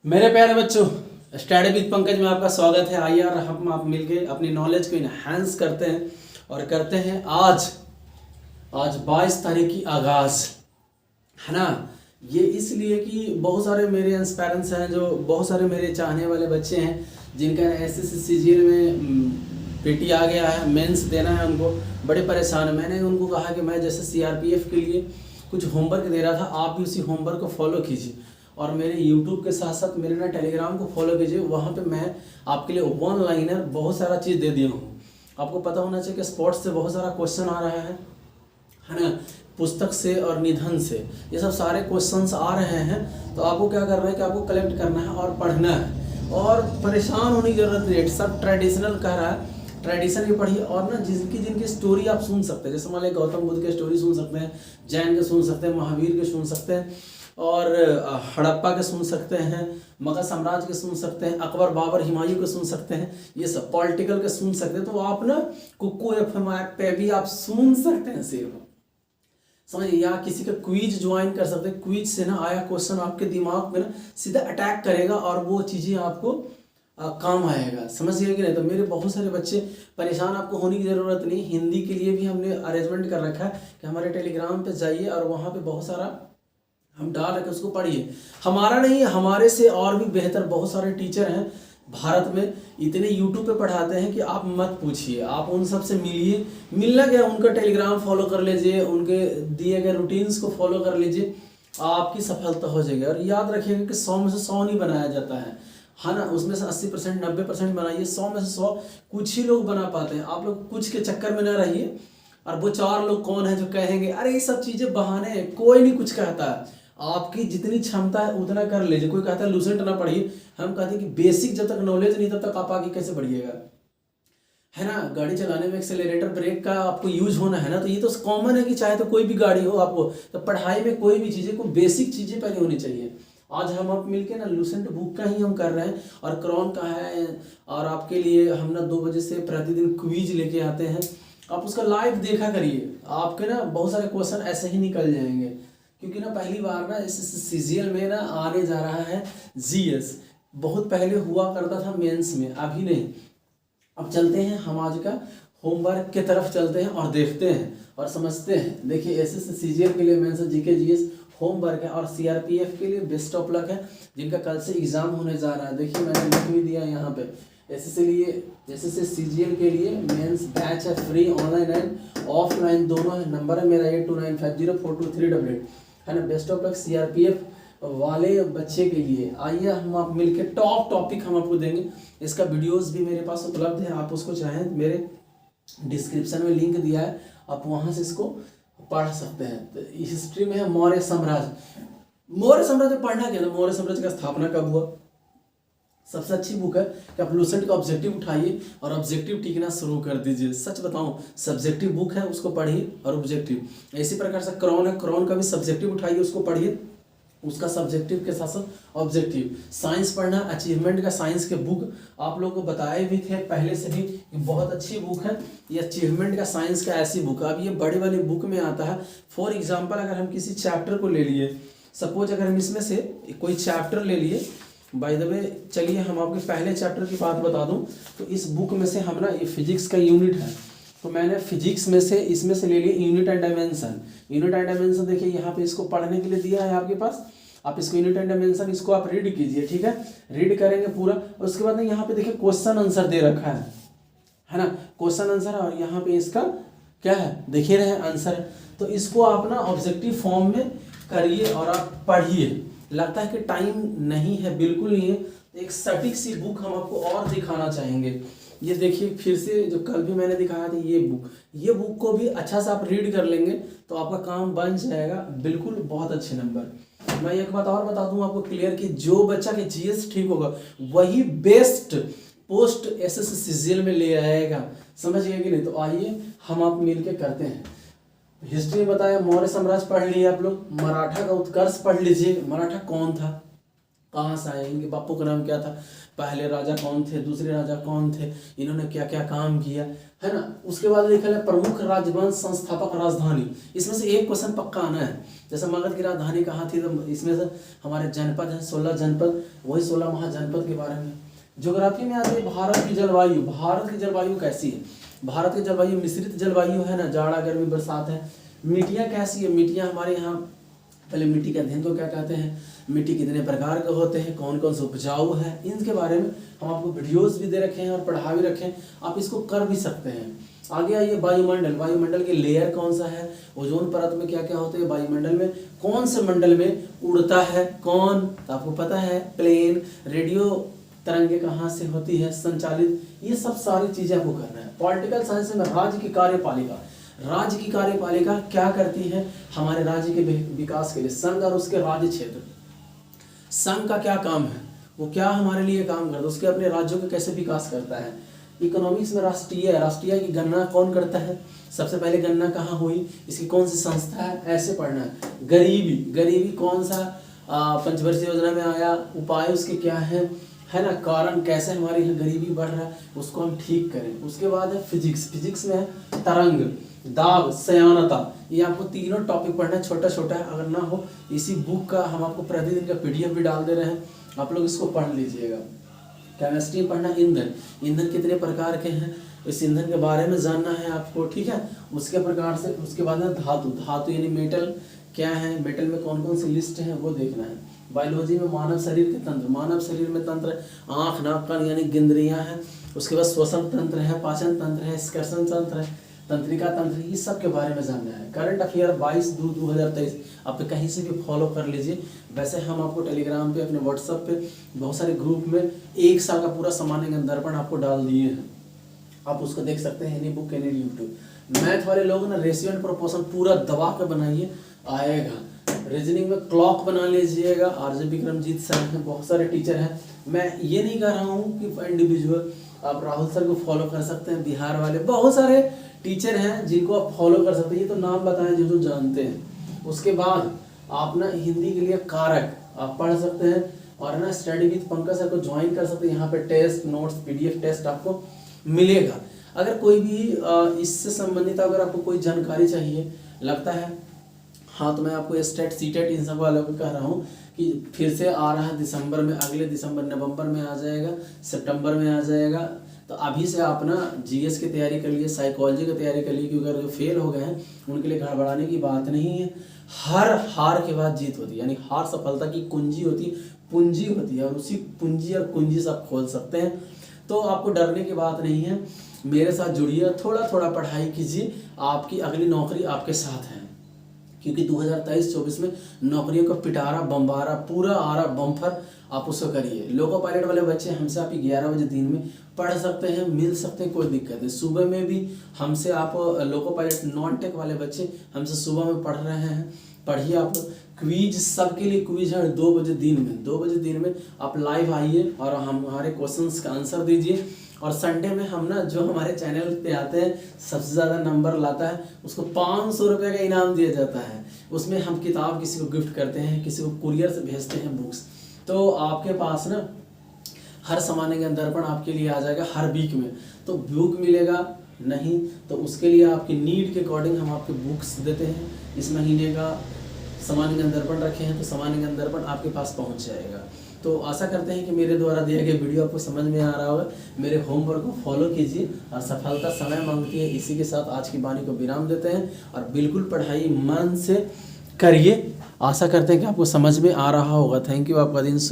मेरे प्यारे बच्चों, स्टडी विद पंकज में आपका स्वागत है। आइए यार हम आप मिलके अपनी नॉलेज को इनहेंस करते हैं और करते हैं आज आज 22 तारीख की आगाज़, है ना। ये इसलिए कि बहुत सारे मेरे इंस्पायरेंस हैं, जो बहुत सारे मेरे चाहने वाले बच्चे हैं जिनका एसएससी सीजीएल में पीटी आ गया है, मेंस देना है, उनको बड़े परेशान है। मैंने उनको कहा कि मैं जैसे सीआरपीएफ के लिए कुछ होमवर्क दे रहा था, आप भी उसी होमवर्क को फॉलो कीजिए और मेरे यूट्यूब के साथ साथ मेरे ना टेलीग्राम को फॉलो कीजिए। वहाँ पे मैं आपके लिए वन लाइनर बहुत सारा चीज़ दे दिया हूँ। आपको पता होना चाहिए कि स्पोर्ट्स से बहुत सारा क्वेश्चन आ रहा है ना, पुस्तक से और निधन से, ये सब सारे क्वेश्चंस आ रहे हैं। तो आपको क्या करना है कि आपको कलेक्ट करना है और पढ़ना है, और परेशान होने की जरूरत नहीं है। सब ट्रेडिशनल कह रहा है, ट्रेडिशन भी पढ़िए, और ना जिनकी जिनकी स्टोरी आप सुन सकते हैं, जैसे मान लिया गौतम बुद्ध की स्टोरी सुन सकते हैं, जैन के सुन सकते हैं, महावीर के सुन सकते हैं, और हड़प्पा के सुन सकते हैं, मगध साम्राज्य के सुन सकते हैं, अकबर बाबर हुमायूं के सुन सकते हैं, ये सब पॉलिटिकल के सुन सकते हैं। तो आप ना कुकू एफएम ऐप पे भी आप सुन सकते हैं सिर्फ, समझिए, या किसी का क्विज ज्वाइन कर सकते हैं। क्विज से ना आया क्वेश्चन आपके दिमाग में ना सीधा अटैक करेगा और वो चीज़ें आपको काम आएगा, समझिए कि नहीं। तो मेरे बहुत सारे बच्चे परेशान, आपको होने की ज़रूरत नहीं। हिंदी के लिए भी हमने अरेंजमेंट कर रखा है कि हमारे टेलीग्राम पे जाइए और वहाँ पे बहुत सारा हम डाल रखे, उसको पढ़िए। हमारा नहीं, हमारे से और भी बेहतर बहुत सारे टीचर हैं भारत में, इतने यूट्यूब पे पढ़ाते हैं कि आप मत पूछिए। आप उन सब से मिलिए, मिलना क्या, उनका टेलीग्राम फॉलो कर लीजिए, उनके दिए गए रूटीन्स को फॉलो कर लीजिए, आपकी सफलता हो जाएगी। और याद रखिएगा कि 100 में से 100 नहीं बनाया जाता है ना। उसमें से 80% 90% बनाइए, 100 में से 100 कुछ ही लोग बना पाते हैं। आप लोग कुछ के चक्कर में ना रहिए। और वो 4 लोग कौन है जो कहेंगे अरे ये सब चीज़ें बहाने हैं, कोई नहीं कुछ कहता है। आपकी जितनी क्षमता है उतना कर लीजिए। कोई कहता है लूसेंट ना पढ़िए, हम कहते हैं कि बेसिक जब तक नॉलेज नहीं तब तक आप आगे कैसे बढ़िएगा, है ना। गाड़ी चलाने में एक्सेलरेटर ब्रेक का आपको यूज होना है ना, तो ये तो कॉमन है कि चाहे तो कोई भी गाड़ी हो आपको, तो पढ़ाई में कोई भी चीज़ें को बेसिक चीज़ें पहले होनी चाहिए। आज हम आप मिलके ना लूसेंट बुक का ही हम कर रहे हैं और क्रॉन का है, और आपके लिए हम ना 2 बजे से प्रतिदिन क्विज लेके आते हैं। आप उसका लाइव देखा करिए, आपके ना बहुत सारे क्वेश्चन ऐसे ही निकल जाएंगे। क्योंकि ना पहली बार ना इस सीजीएल में ना आने जा रहा है जीएस। बहुत पहले हुआ करता था मेंस में, अभी नहीं। अब चलते हैं हम आज का होमवर्क के तरफ चलते हैं और देखते हैं और समझते हैं। देखिए एसएससी सीजीएल के लिए मेंस जीके जीएस होमवर्क है, और सीआरपीएफ के लिए बेस्ट ऑफ लक है जिनका कल से एग्जाम होने जा रहा है। देखिए मैंने लिख भी दिया यहाँ पे, एसएससी सीजीएल के लिए मेंस बैच है, फ्री ऑनलाइन एंड ऑफलाइन दोनों है। नंबर है मेरा 8295042388, है ना। बेस्ट ऑफ लक सीआरपीएफ वाले बच्चे के लिए। आइए हम आप मिलके टॉप टॉपिक हम आपको देंगे। इसका वीडियोस भी मेरे पास उपलब्ध है, आप उसको चाहें मेरे डिस्क्रिप्शन में लिंक दिया है, आप वहाँ से इसको पढ़ सकते हैं। तो हिस्ट्री में है मौर्य साम्राज्य। मौर्य साम्राज्य पढ़ना क्या था, मौर्य साम्राज्य का स्थापना कब हुआ। सबसे अच्छी बुक है कि आप लूसेंट का ऑब्जेक्टिव उठाइए और ऑब्जेक्टिव टिकना शुरू कर दीजिए। सच बताऊं, सब्जेक्टिव बुक है, उसको पढ़िए और ऑब्जेक्टिव। इसी प्रकार से क्रॉन है, क्रॉन का भी सब्जेक्टिव उठाइए, उसको पढ़िए, उसका सब्जेक्टिव के साथ साथ ऑब्जेक्टिव। साइंस पढ़ना, अचीवमेंट का साइंस के बुक आप लोगों को बताए भी थे पहले से भी, ये बहुत अच्छी बुक है। ये अचीवमेंट का साइंस का ऐसी बुक है। अब ये बड़ी वाली बुक में आता है। फॉर एग्जाम्पल अगर हम किसी चैप्टर को ले लिए, सपोज अगर हम इसमें से कोई चैप्टर ले लिए, बाय द वे चलिए हम आपके पहले चैप्टर की बात बता दूं, तो इस बुक में से हम ना, ये फिजिक्स का यूनिट है, तो मैंने फिजिक्स में से इसमें से ले लिया unit and dimension. Unit and dimension देखिए यहाँ पे इसको पढ़ने के लिए दिया है आपके पास, आप इसको यूनिट एंड डायमेंशन इसको आप रीड कीजिए, ठीक है। रीड करेंगे पूरा, उसके बाद ना यहाँ पे देखिए क्वेश्चन आंसर दे रखा है ना, क्वेश्चन आंसर, और यहाँ पे इसका क्या है देखिए रहे आंसर है। तो इसको आप ना ऑब्जेक्टिव फॉर्म में करिए और आप पढ़िए। लगता है कि टाइम नहीं है, बिल्कुल नहीं है, तो एक सटीक सी बुक हम आपको और दिखाना चाहेंगे। ये देखिए फिर से, जो कल भी मैंने दिखाया था ये बुक को भी अच्छा से आप रीड कर लेंगे तो आपका काम बन जाएगा बिल्कुल, बहुत अच्छे नंबर। मैं एक बात और बता दूं आपको क्लियर, कि जो बच्चा के जीएस ठीक होगा वही बेस्ट पोस्ट एसएससी सीजीएल में ले आएगा, समझ गए कि नहीं। तो आइए हम आप मिलके करते हैं। हिस्ट्री बताया, मौर्य साम्राज्य पढ़ लिए आप लोग, मराठा का उत्कर्ष पढ़ लीजिए। मराठा कौन था, कहाँ से आए, इनके बापू का नाम क्या था, पहले राजा कौन थे, दूसरे राजा कौन थे, इन्होंने क्या क्या काम किया, है ना। उसके बाद लिखा है प्रमुख राजवंश संस्थापक राजधानी। इसमें से एक क्वेश्चन पक्का आना है। जैसे मगध की राजधानी कहाँ थी, तो इसमें से हमारे जनपद हैं 16 जनपद, वही 16 महाजनपद के बारे में। ज्योग्राफी में आती है भारत की जलवायु। भारत की जलवायु कैसी है, भारत की जलवायु मिश्रित जलवायु है ना, जाड़ा गर्मी बरसात है। मिट्टियाँ कैसी है, मिट्टियाँ हमारे यहाँ, पहले मिट्टी के अध्ययन को क्या कहते हैं, मिट्टी कितने प्रकार के होते हैं, कौन कौन से उपजाऊ है, इनके बारे में हम आपको वीडियोस भी दे रखे हैं और पढ़ा भी रखे हैं, आप इसको कर भी सकते हैं। आगे आइए वायुमंडल। वायुमंडल के लेयर कौन सा है, ओजोन परत में क्या क्या होते हैं, वायुमंडल में कौन से मंडल में उड़ता है कौन, तो आपको पता है प्लेन, रेडियो तरंगे कहाँ से होती है संचालित, ये सब सारी चीजें आपको करना है। पॉलिटिकल साइंस में राज्य की कार्यपालिका, राज्य की कार्यपालिका क्या करती है हमारे राज्य के विकास के लिए, संघ और उसके राज्य क्षेत्र, संघ का क्या काम है, वो क्या हमारे लिए काम करता है, उसके अपने राज्यों का कैसे विकास करता है। इकोनॉमिक्स में राष्ट्रीय की गणना कौन करता है, सबसे पहले गणना कहाँ हुई, इसकी कौन सी संस्था है, ऐसे पढ़ना है। गरीबी, गरीबी कौन सा पंचवर्षीय योजना में आया, उपाय उसके क्या है ना, कारण कैसे हमारे यहाँ गरीबी बढ़ रहा है, उसको हम ठीक करें। उसके बाद है फिजिक्स, फिजिक्स में है तरंग, दाब, सयानता, ये आपको तीनों टॉपिक पढ़ना है, छोटा छोटा है, अगर ना हो इसी बुक का हम आपको प्रतिदिन का PDF भी डाल दे रहे हैं, आप लोग इसको पढ़ लीजिएगा। केमिस्ट्री पढ़ना, ईंधन, ईंधन कितने प्रकार के हैं, इस ईंधन के बारे में जानना है आपको, ठीक है। उसके प्रकार से उसके बाद है धातु, धातु यानी मेटल क्या है, मेटल में कौन कौन सी लिस्ट है वो देखना है। बायोलॉजी में मानव शरीर के तंत्र, मानव शरीर में तंत्र आँख नाक कान यानी गिंद्रियाँ हैं, उसके बाद श्वसन तंत्र है, पाचन तंत्र है, स्कर्षण तंत्र है, तंत्रिका तंत्र, इस सब के बारे में जानना है। करंट अफेयर 22/2/2023 आप कहीं से भी फॉलो कर लीजिए। वैसे हम आपको टेलीग्राम पे, अपने व्हाट्सएप पे बहुत सारे ग्रुप में 1 साल का पूरा सामान्य ज्ञान दर्पण आपको डाल दिए हैं, आप उसको देख सकते हैं, any book any YouTube. Math वाले लोग ना रेशियो एंड प्रोपोर्शन पूरा दबा के बनाइए, आएगा। रीजनिंग में क्लॉक बना लीजिएगा, RJ विक्रमजीत सर हैं, बहुत सारे टीचर हैं। मैं ये नहीं कह रहा हूँ कि इंडिविजुअल, आप राहुल सर को फॉलो कर सकते हैं, बिहार वाले बहुत सारे टीचर हैं जिनको आप फॉलो कर सकते हैं, ये तो नाम बताएं जो जो जानते हैं। उसके बाद आप ना हिंदी के लिए कारक आप पढ़ सकते हैं, और ना स्टडी विद पंकज सर को ज्वाइन कर सकते हैं। यहाँ पे टेस्ट नोट्स PDF टेस्ट आपको मिलेगा। अगर कोई भी इससे संबंधित अगर आपको कोई जानकारी चाहिए लगता है, हाँ, तो मैं आपको स्टेट सीटेट इन सब वालों को कह रहा हूँ कि फिर से आ रहा है दिसंबर में, अगले दिसंबर नवंबर में आ जाएगा, सितंबर में आ जाएगा। तो अभी से आप ना GS की तैयारी कर लिए, साइकोलॉजी की तैयारी कर लिए, क्योंकि अगर जो फेल हो गए हैं उनके लिए घबराने की बात नहीं है। हर हार के बाद जीत होती है, यानी हार सफलता की कुंजी होती है, पूंजी होती है, और उसी पूंजी और कुंजी से आप खोल सकते हैं। तो आपको डरने की बात नहीं है, मेरे साथ जुड़िए, थोड़ा थोड़ा पढ़ाई कीजिए, आपकी अगली नौकरी आपके साथ है। क्योंकि 2023-24 में नौकरियों का पिटारा बम्बारा पूरा आ रहा, बम्फर, आप उसको करिए। लोको पायलट वाले बच्चे हमसे आप 11 बजे दिन में पढ़ सकते हैं, मिल सकते हैं, कोई दिक्कत नहीं। सुबह में भी हमसे आप लोको पायलट नॉन टेक वाले बच्चे हमसे सुबह में पढ़ रहे हैं, पढ़िए। आप क्विज, सबके लिए क्विज है 2 बजे दिन में, 2 बजे दिन में आप लाइव आइए और हमारे क्वेश्चंस का आंसर दीजिए। और संडे में हम ना जो हमारे चैनल पे आते हैं सबसे ज़्यादा नंबर लाता है उसको 500 रुपये का इनाम दिया जाता है। उसमें हम किताब किसी को गिफ्ट करते हैं, किसी को कुरियर से भेजते हैं बुक्स। तो आपके पास ना हर सामान्य ज्ञान दर्पण आपके लिए आ जाएगा हर वीक में। तो बुक मिलेगा नहीं तो उसके लिए आपकी नीड के अकॉर्डिंग हम आपके बुक्स देते हैं। इस महीने का सामान्य ज्ञान दर्पण रखे हैं तो सामान्य ज्ञान दर्पण आपके पास पहुंच जाएगा। तो आशा करते हैं कि मेरे द्वारा दिया गया वीडियो आपको समझ में आ रहा होगा। मेरे होमवर्क को फॉलो कीजिए और सफलता समय मांगती है। इसी के साथ आज की वाणी को विराम देते हैं और बिल्कुल पढ़ाई मन से करिए। आशा करते हैं कि आपको समझ में आ रहा होगा। थैंक यू, आपका दिन शुभ।